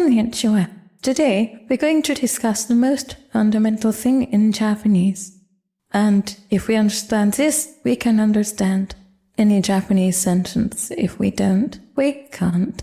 Konnichiwa. Today, we're going to discuss the most fundamental thing in Japanese. And if we understand this, we can understand any Japanese sentence. If we don't, we can't.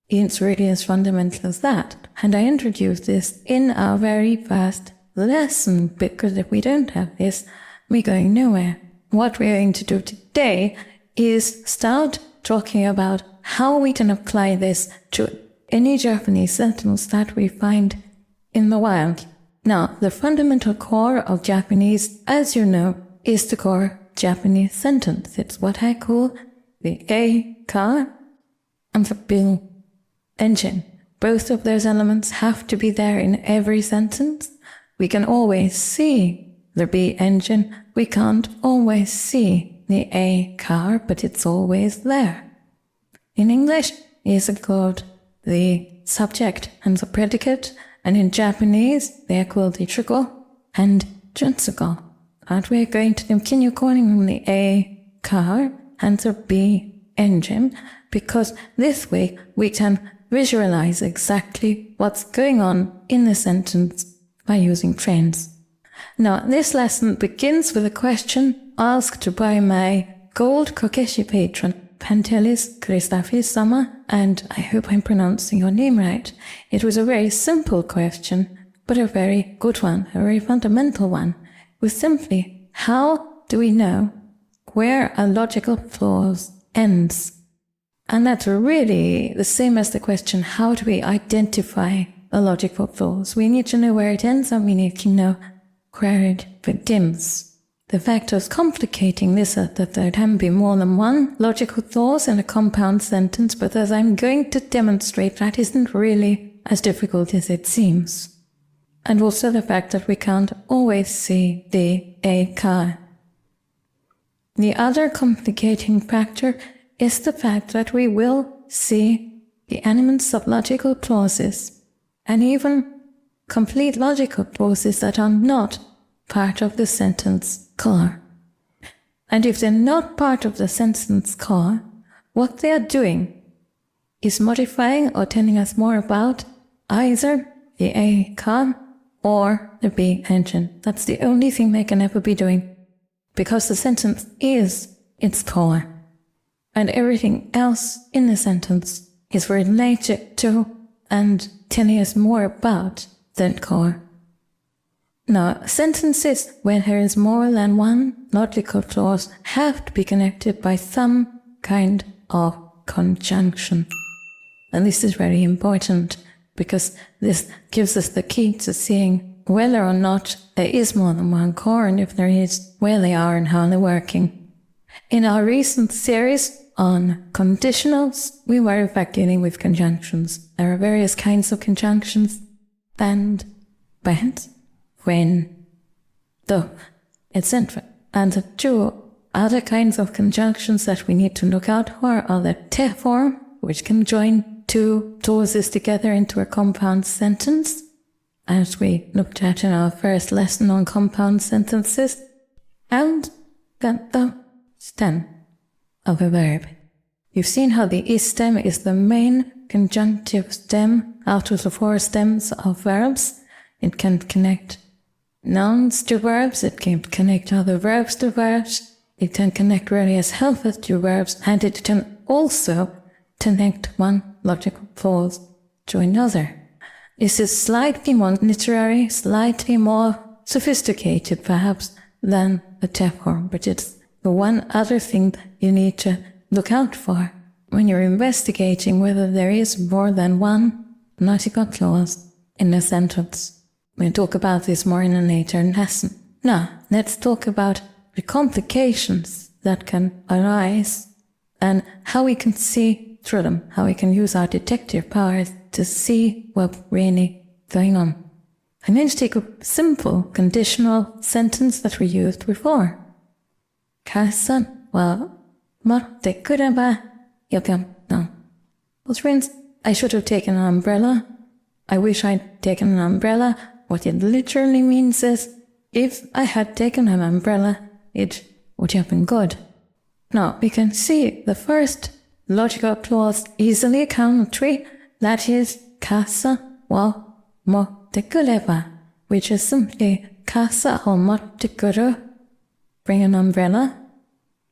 It's really as fundamental as that. And I introduced this in our very first lesson, because if we don't have this, we're going nowhere. What we're going to do today is start talking about how we can apply this to any Japanese sentence that we find in the wild. Now, the fundamental core of Japanese, as you know, is the core Japanese sentence. It's what I call the A car and the B engine. Both of those elements have to be there in every sentence. We can always see the B engine. We can't always see the A car, but it's always there. In English, it's called the subject and the predicate, and in Japanese, they are called the ichigo and jutsugo. And we're going to continue calling them the A car and the B engine, because this way we can visualize exactly what's going on in the sentence by using trends. Now, this lesson begins with a question asked by my gold Kokeshi patron, Pantelis Christafis-sama, and I hope I'm pronouncing your name right. It was a very simple question, but a very good one, a very fundamental one. It was simply, how do we know where a logical clause ends? And that's really the same as the question, how do we identify a logical clause? We need to know where it ends, and we need to know where it begins. The factors complicating this are that there can be more than one logical clause in a compound sentence, but as I'm going to demonstrate, that isn't really as difficult as it seems. And also the fact that we can't always see the A car. The other complicating factor is the fact that we will see the elements of logical clauses, and even complete logical clauses that are not part of the sentence core. And if they're not part of the sentence core, what they are doing is modifying or telling us more about either the A car or the B engine. That's the only thing they can ever be doing, because the sentence is its core, and everything else in the sentence is related to and telling us more about that core. Now, sentences where there is more than one logical clause have to be connected by some kind of conjunction. And this is very important, because this gives us the key to seeing whether or not there is more than one core, and if there is, where they are and how they're working. In our recent series on conditionals, we were in fact dealing with conjunctions. There are various kinds of conjunctions: and, but, when, though, etc. And the two other kinds of conjunctions that we need to look out for are the te form, which can join two clauses together into a compound sentence, as we looked at in our first lesson on compound sentences, and the stem of a verb. You've seen how the is stem is the main conjunctive stem out of the four stems of verbs. It can connect nouns to verbs, it can connect other verbs to verbs, it can connect various helpers to verbs, and it can also connect one logical clause to another. This is slightly more literary, slightly more sophisticated perhaps than the te form, but it's the one other thing that you need to look out for when you're investigating whether there is more than one logical clause in a sentence. We'll talk about this more in a later lesson. Now, let's talk about the complications that can arise and how we can see through them, how we can use our detective powers to see what's really going on. I'm going to take a simple conditional sentence that we used before. Kasa wa motte kureba yokatta. Which means I should have taken an umbrella. I wish I'd taken an umbrella. What it literally means is, if I had taken an umbrella, it would have been good. Now, we can see the first logical clause easily country, that is casa wa motikuleva, which is simply casa or motikuru, bring an umbrella,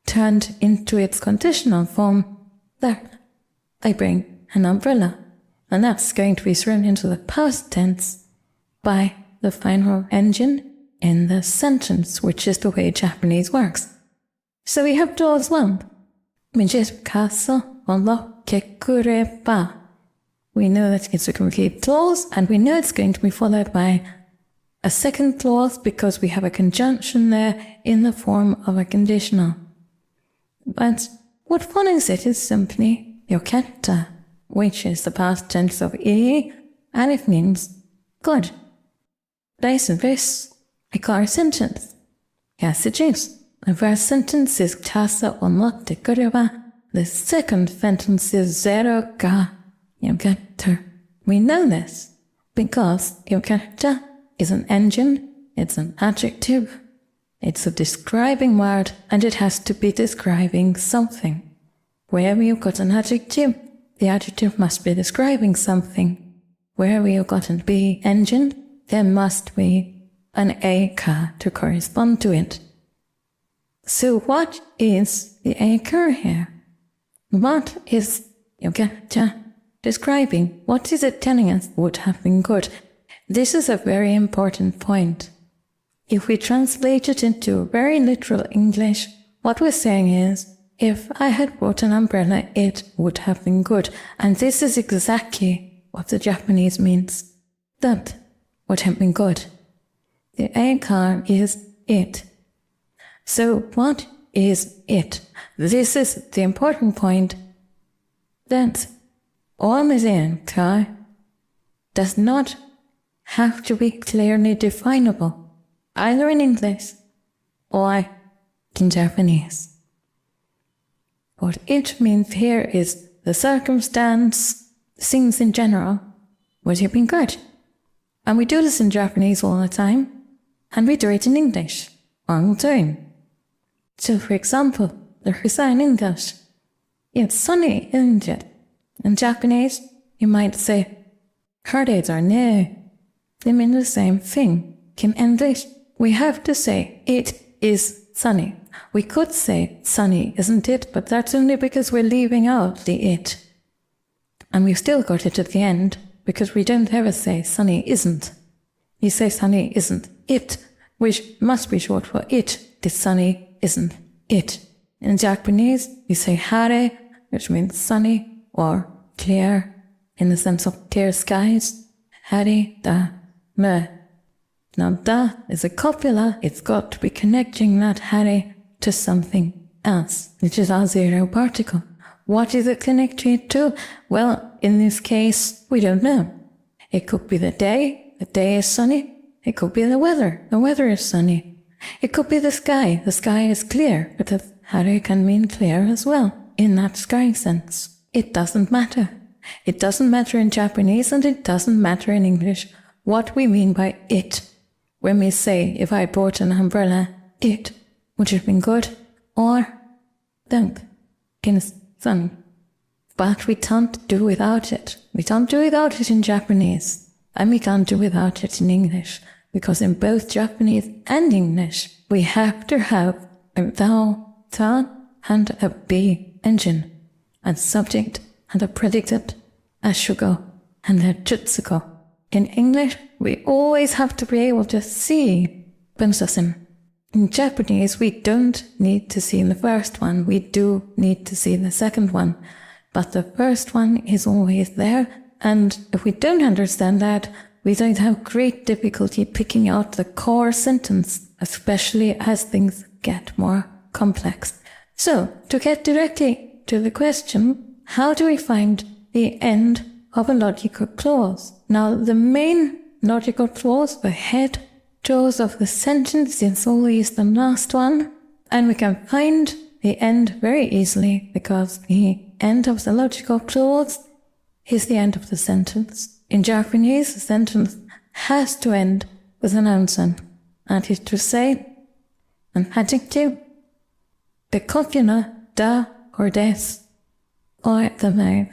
turned into its conditional form, that I bring an umbrella. And that's going to be thrown into the past tense by the final engine in the sentence, which is the way Japanese works. So we have clause 1. Mijiru casa wa motikureba. We know that it's a complete clause, and we know it's going to be followed by a second clause because we have a conjunction there in the form of a conditional. But what follows it is simply yoketta, which is the past tense of ii, and it means good. This is our sentence. Yes, it is. The first sentence is casa wa motikureba. The second sentence is zero ga yoketta. We know this because yoketta is an engine, it's an adjective, it's a describing word, and it has to be describing something. Wherever you've got an adjective, the adjective must be describing something. Wherever you've got an be engine, there must be an a-ka to correspond to it. So what is the a-ka here? What is yoketta describing? What is it telling us would have been good? This is a very important point. If we translate it into very literal English, what we're saying is, if I had brought an umbrella, it would have been good. And this is exactly what the Japanese means. That would have been good. The a-ka is it. So what is it? This is the important point. That omizen does not have to be clearly definable, either in English or in Japanese. What it means here is the circumstance, things in general, would have been good. And we do this in Japanese all the time, and we do it in English all the time. So for example, the say in English, it's sunny, isn't it? In Japanese, you might say, holidays are near. They mean the same thing. In English, we have to say, it is sunny. We could say, sunny, isn't it? But that's only because we're leaving out the it. And we've still got it at the end, because we don't ever say, sunny isn't. You say, sunny isn't it, which must be short for it. The sunny isn't it. In Japanese, we say, hare, which means sunny or clear, in the sense of clear skies. Hare da me. Now da is a copula, it's got to be connecting that hare to something else, which is our zero particle. What is it connecting it to? Well, in this case, we don't know. It could be the day is sunny. It could be the weather is sunny. It could be the sky is clear, but the hare can mean clear as well, in that sky sense. It doesn't matter. It doesn't matter in Japanese, and it doesn't matter in English what we mean by it. When we say, if I bought an umbrella, it would have been good, or don't, in sunny. But we can't do without it. We can't do without it in Japanese, and we can't do without it in English, because in both Japanese and English, we have to have a thou, ta, and a be engine, a subject and a predicate, a shugo and a jutsuko. In English, we always have to be able to see bunsasin. In Japanese, we don't need to see the first one. We do need to see the second one. But the first one is always there. And if we don't understand that, we don't have great difficulty picking out the core sentence, especially as things get more complex. So, to get directly to the question, how do we find the end of a logical clause? Now, the main logical clause, the head clause of the sentence, is always the last one, and we can find the end very easily because the end of the logical clause is the end of the sentence. In Japanese, the sentence has to end with an answer, that is to say, an adjective, the copula da or des, or the verb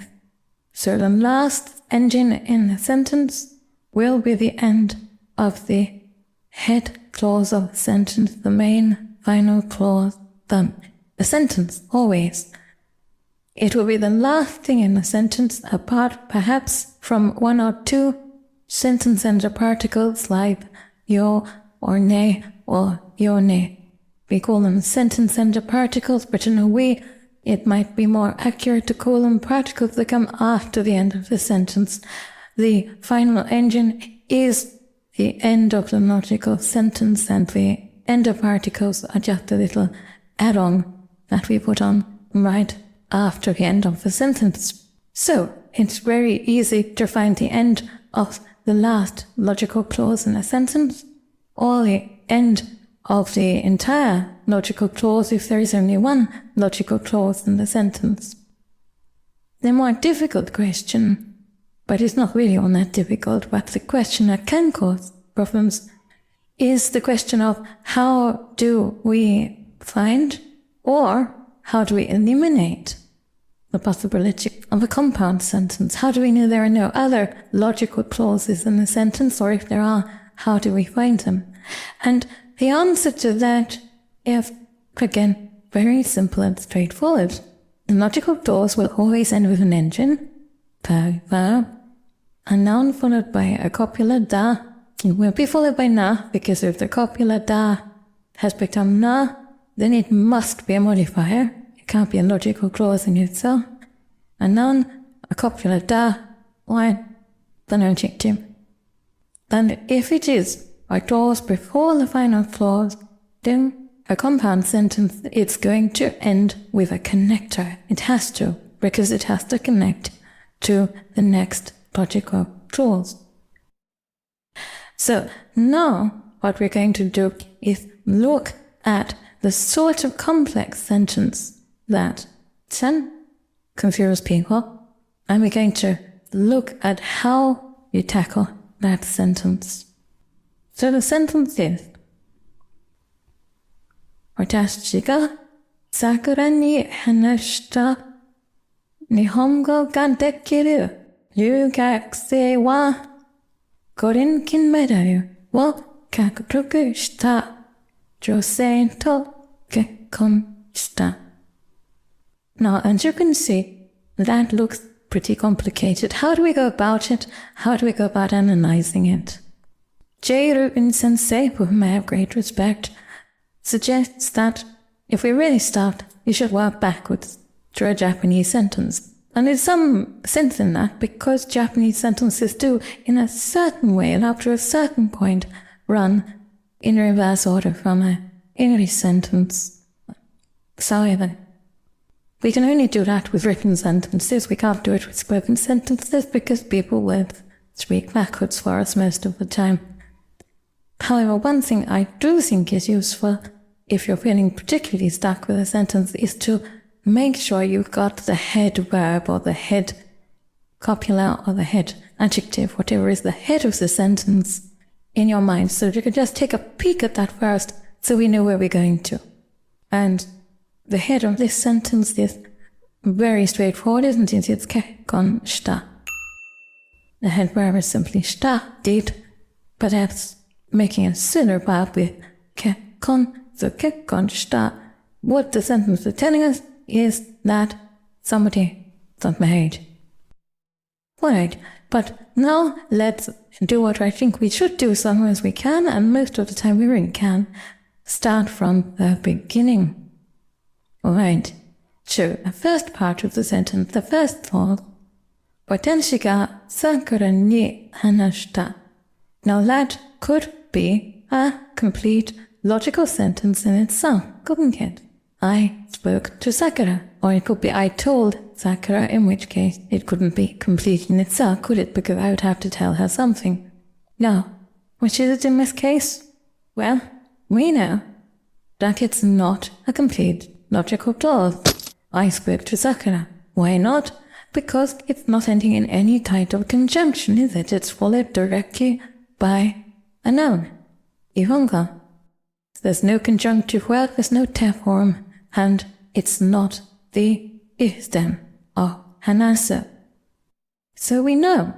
So the last engine in the sentence will be the end of the head clause of the sentence, the main final clause, the sentence, always. It will be the last thing in the sentence, apart perhaps from one or two sentence ender particles like yo or ne or yo ne. We call them sentence ender particles, but in a way it might be more accurate to call them particles that come after the end of the sentence. The final engine is the end of the logical sentence, and the ender particles are just a little add-on that we put on right after the end of the sentence. So it's very easy to find the end of the last logical clause in a sentence, or the end of the entire logical clause if there is only one logical clause in the sentence. The more difficult question, but it's not really all that difficult, but the question that can cause problems, is the question of how do we find or how do we eliminate the possibility of a compound sentence? How do we know there are no other logical clauses in the sentence, or if there are, how do we find them? And the answer to that is, again, very simple and straightforward. The logical clause will always end with an engine, verb, a noun followed by a copula da. It will be followed by na, because if the copula da has become na, then it must be a modifier. It can't be a logical clause in itself. A noun, a copula da, or an adjective. Then if it is a clause before the final clause, then a compound sentence, it's going to end with a connector. It has to, because it has to connect to the next logical clause. So now what we're going to do is look at the sort of complex sentence that can confuse people, and we're going to look at how you tackle that sentence. So the sentence is, 私が桜に話した日本語ができる留学生は五輪金メダルを獲得した女性と結婚した。Now, as you can see, that looks pretty complicated. How do we go about it? How do we go about analyzing it? J. Rubin Sensei, for whom I have great respect, suggests that if we really start, you should work backwards through a Japanese sentence. And there's some sense in that, because Japanese sentences do, in a certain way, and after a certain point, run in reverse order from an English sentence. However, we can only do that with written sentences. We can't do it with spoken sentences, because people will speak backwards for us most of the time. However, one thing I do think is useful, if you're feeling particularly stuck with a sentence, is to make sure you've got the head verb or the head copula or the head adjective, whatever is the head of the sentence, in your mind, so that you can just take a peek at that first, so we know where we're going to. And the head of this sentence is very straightforward, isn't it? It's kekkon shita. The head verb is simply shita, did, but that's making a sinner verb with kekkon. So kekkon shita. What the sentence is telling us is that somebody got married. Alright, but now let's do what I think we should do as long as we can, and most of the time we really can. Start from the beginning. Alright, so the first part of the sentence, the first clause, 私が桜に話した. Now that could be a complete logical sentence in itself, couldn't it? I spoke to Sakura. Or it could be I told Sakura, in which case it couldn't be complete in itself, could it? Because I would have to tell her something. Now, which is it in this case? Well, we know that it's not a complete logical clause. I spoke to Sakura. Why not? Because it's not ending in any type of conjunction, is it? It's followed directly by a noun. Ihonga. There's no conjunctive word, there's no te form, and it's not the istem or hanasu. So we know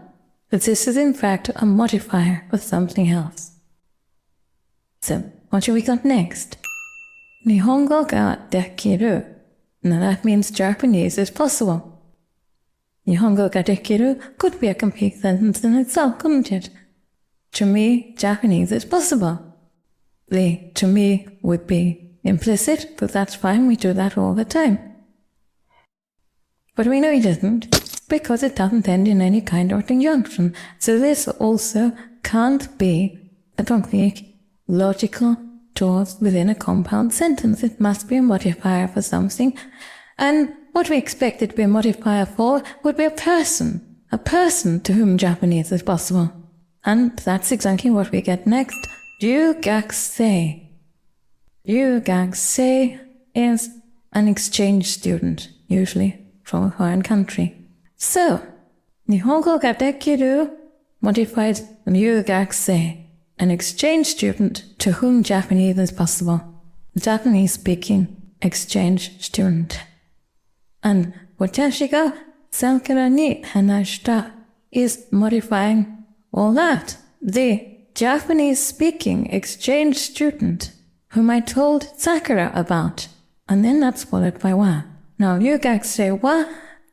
that this is in fact a modifier of something else. So, what should we got next? Nihongo ga dekiru. Now that means Japanese is possible. Nihongo ga dekiru could be a complete sentence in itself, couldn't it? To me, Japanese is possible. The to me would be implicit, but that's fine, we do that all the time. But we know it doesn't, because it doesn't end in any kind of conjunction. So this also can't be a complete logical clause within a compound sentence. It must be a modifier for something. And what we expect it to be a modifier for would be a person to whom Japanese is possible. And that's exactly what we get next. Ryugakusei. Ryugakusei is an exchange student, usually from a foreign country. So, Nihongo ga dekiru modifies ryugakusei, an exchange student to whom Japanese is possible. Japanese-speaking exchange student. And watashi ga Sakura ni hanashita is modifying all that. The Japanese-speaking exchange student whom I told Sakura about. And then that's followed by wa. Now, ryugakusei wa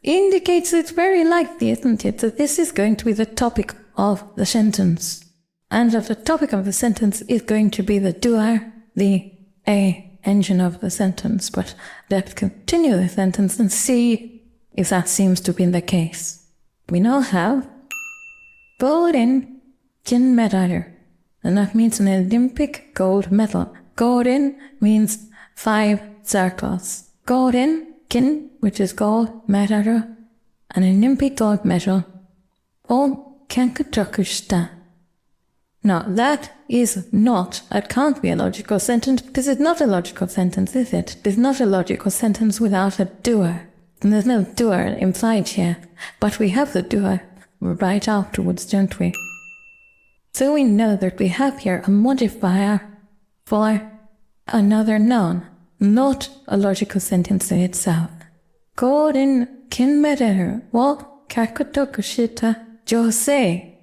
indicates it's very likely, isn't it, that this is going to be the topic of the sentence. And that the topic of the sentence is going to be the doer, the A engine of the sentence. But let's continue the sentence and see if that seems to be the case. We now have Golden Kinmedaru, and that means an Olympic gold medal. Golden means 5 circles. Golden Kin, which is gold, medaru, an Olympic gold medal, o kenkutoku shita. Now that is not, it can't be a logical sentence because it's not a logical sentence, is it? There's not a logical sentence without a doer. And there's no doer implied here. But we have the doer right afterwards, don't we? So we know that we have here a modifier for another noun, not a logical sentence in itself. Golden kinmedaru wo kakutoku shita josei.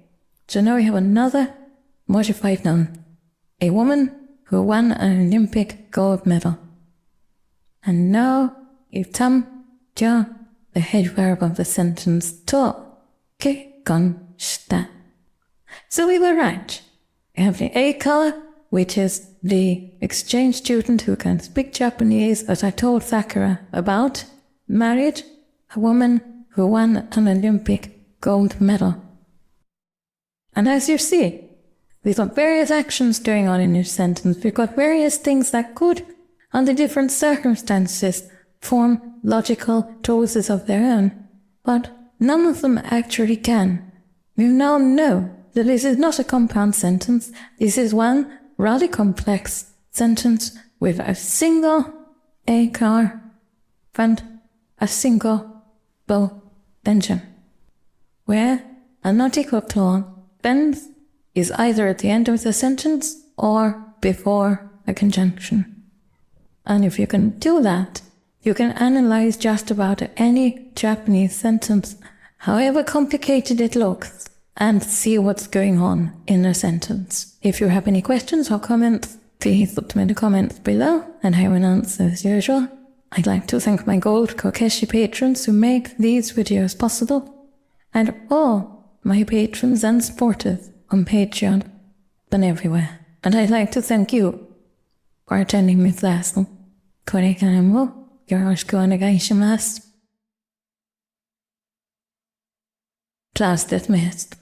So now we have another modified noun, a woman who won an Olympic gold medal. And now itam ja, the head verb of the sentence, to kekkon shita. So we were right. We have the A color, which is the exchange student who can speak Japanese, as I told Sakura about, married a woman who won an Olympic gold medal. And as you see, we've got various actions going on in this sentence. We've got various things that could, under different circumstances, form logical clauses of their own, but none of them actually can. We now know that this is not a compound sentence. This is one rather complex sentence with a single A car and a single bow engine, where a not equal clause bends is either at the end of the sentence or before a conjunction. And if you can do that, you can analyze just about any Japanese sentence, however complicated it looks, and see what's going on in a sentence. If you have any questions or comments, please put them in the comments below, and I will answer as usual. I'd like to thank my Gold Kokeshi patrons who make these videos possible, and all my patrons and supporters on Patreon and everywhere. And I'd like to thank you for attending this lesson. これからもよろしくお願いします. Class dismissed.